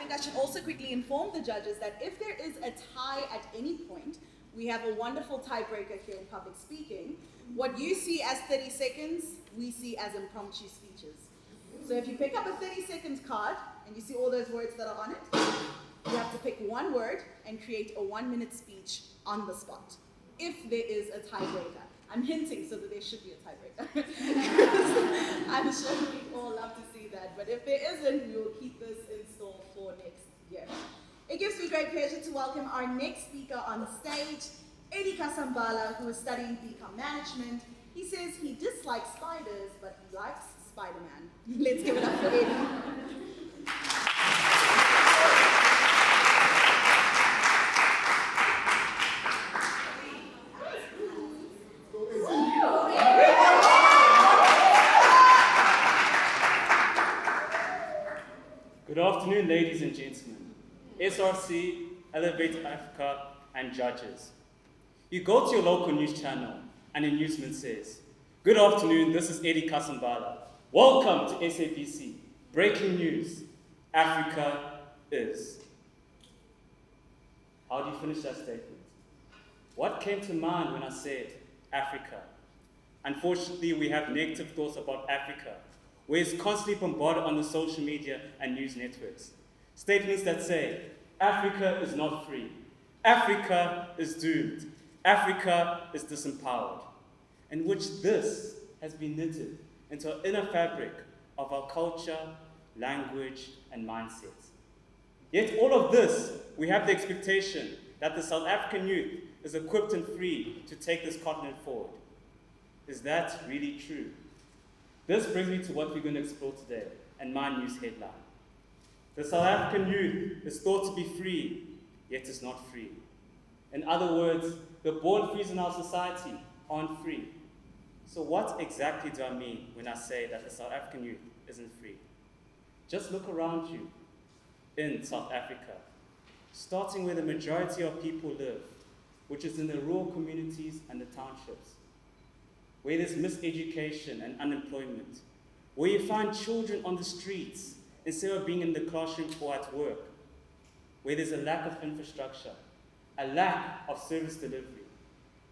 think I should also quickly inform the judges that if there is a tie at any point, we have a wonderful tiebreaker here in public speaking. What you see as 30 seconds, we see as impromptu speeches. So if you pick up a 30-second card and you see all those words that are on it, you have to pick one word and create a 1-minute speech on the spot, if there is a tiebreaker. I'm hinting so that there should be a tiebreaker. I'm sure we'd all love to see that, but if there isn't, we will keep this in store for next year. It gives me great pleasure to welcome our next speaker on stage, Eddie Kasambala, who is studying BCom management. He says he dislikes spiders, but he likes Spider-Man. Let's give it up for Eddie. Good afternoon, ladies and gentlemen, SRC, Elevate Africa, and judges. You go to your local news channel and a newsman says, "Good afternoon, this is Eddie Kasambala. Welcome to SABC. Breaking news, Africa is." How do you finish that statement? What came to mind when I said Africa? Unfortunately, we have negative thoughts about Africa, where it's constantly bombarded on the social media and news networks. Statements that say, Africa is not free, Africa is doomed, Africa is disempowered, in which this has been knitted into our inner fabric of our culture, language, and mindsets. Yet all of this, we have the expectation that the South African youth is equipped and free to take this continent forward. Is that really true? This brings me to what we're going to explore today, and my news headline. The South African youth is thought to be free, yet is not free. In other words, the born frees in our society aren't free. So what exactly do I mean when I say that the South African youth isn't free? Just look around you in South Africa, starting where the majority of people live, which is in the rural communities and the townships, where there's miseducation and unemployment, where you find children on the streets instead of being in the classroom or at work, where there's a lack of infrastructure, a lack of service delivery,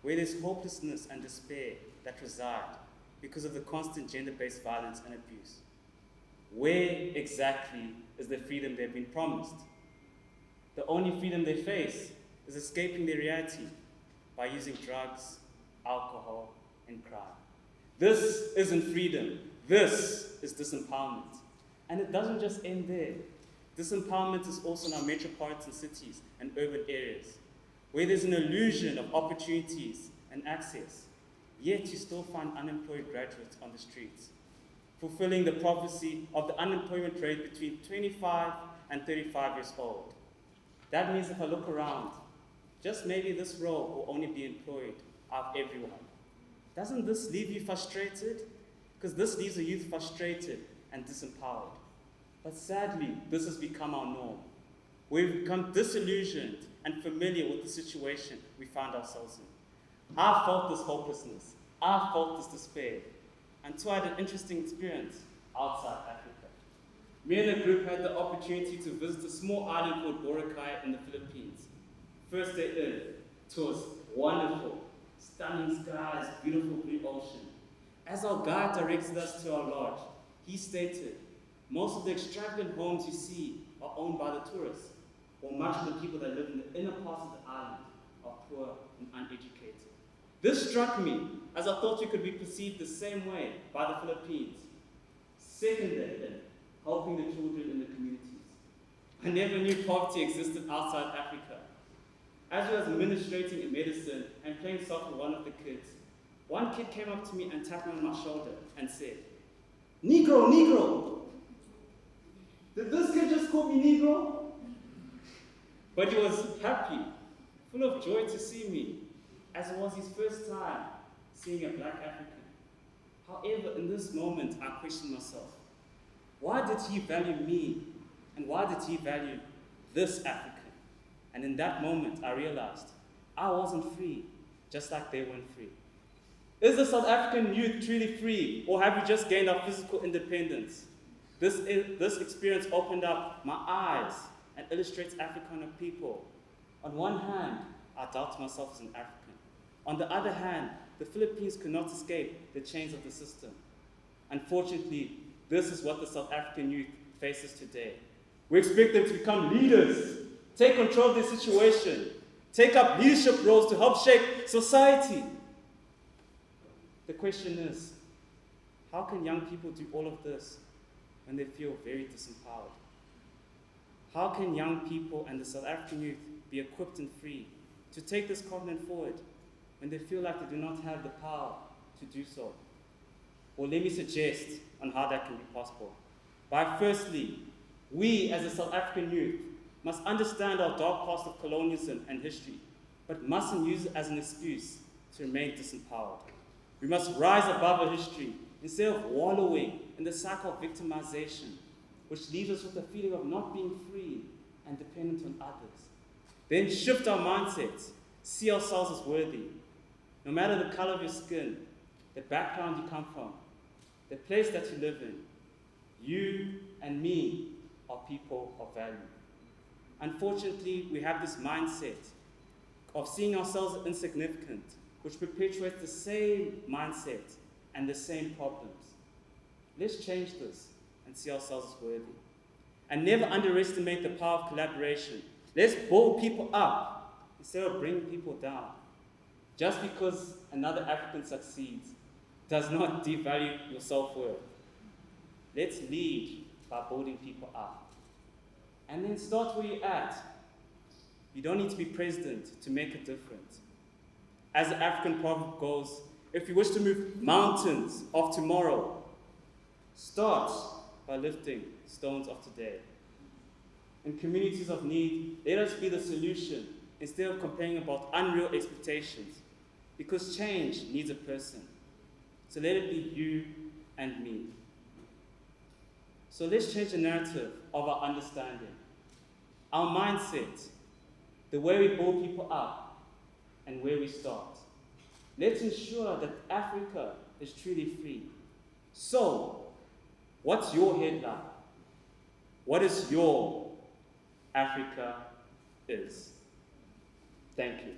where there's hopelessness and despair that reside because of the constant gender-based violence and abuse. Where exactly is the freedom they've been promised? The only freedom they face is escaping their reality by using drugs, alcohol, and crime. This isn't freedom. This is disempowerment. And it doesn't just end there. Disempowerment is also in our metropolitan cities and urban areas, where there's an illusion of opportunities and access, yet you still find unemployed graduates on the streets, fulfilling the prophecy of the unemployment rate between 25 and 35 years old. That means if I look around, just maybe this role will only be employed out of everyone. Doesn't this leave you frustrated? Because this leaves the youth frustrated and disempowered. But sadly, this has become our norm. We've become disillusioned and familiar with the situation we find ourselves in. I felt this hopelessness. I felt this despair. Until I had an interesting experience outside Africa. Me and the group had the opportunity to visit a small island called Boracay in the Philippines. First day in, it was wonderful. Stunning skies, beautiful blue ocean. As our guide directed us to our lodge, he stated, most of the extravagant homes you see are owned by the tourists, or much of the people that live in the inner parts of the island are poor and uneducated. This struck me, as I thought we could be perceived the same way by the Philippines. Second day then, helping the children in the communities. I never knew poverty existed outside Africa. As I was administrating in medicine and playing soccer with one of the kids, one kid came up to me and tapped me on my shoulder and said, "Negro, Negro." Did this kid just call me Negro? But he was happy, full of joy to see me, as it was his first time seeing a black African. However, in this moment, I questioned myself. Why did he value me? And why did he value this African? And in that moment, I realized I wasn't free, just like they weren't free. Is the South African youth truly free, or have we just gained our physical independence? This experience opened up my eyes and illustrates Africa and her people. On one hand, I doubt myself as an African. On the other hand, the Philippines could not escape the chains of the system. Unfortunately, this is what the South African youth faces today. We expect them to become leaders, take control of their situation, take up leadership roles to help shape society. The question is, how can young people do all of this when they feel very disempowered? How can young people and the South African youth be equipped and free to take this continent forward when they feel like they do not have the power to do so? Well, let me suggest on how that can be possible. By firstly, we as a South African youth must understand our dark past of colonialism and history, but mustn't use it as an excuse to remain disempowered. We must rise above our history instead of wallowing in the cycle of victimization, which leaves us with a feeling of not being free and dependent on others. Then shift our mindsets, see ourselves as worthy. No matter the color of your skin, the background you come from, the place that you live in, you and me are people of value. Unfortunately, we have this mindset of seeing ourselves as insignificant, which perpetuates the same mindset and the same problems. Let's change this and see ourselves as worthy. And never underestimate the power of collaboration. Let's build people up instead of bringing people down. Just because another African succeeds does not devalue your self-worth. Let's lead by building people up. And then start where you're at. You don't need to be president to make a difference. As the African proverb goes, if you wish to move mountains of tomorrow, start by lifting stones of today. In communities of need, let us be the solution instead of complaining about unreal expectations, because change needs a person. So let it be you and me. So let's change the narrative of our understanding, our mindset, the way we build people up, and where we start. Let's ensure that Africa is truly free. So, what's your headline? What is your Africa is? Thank you.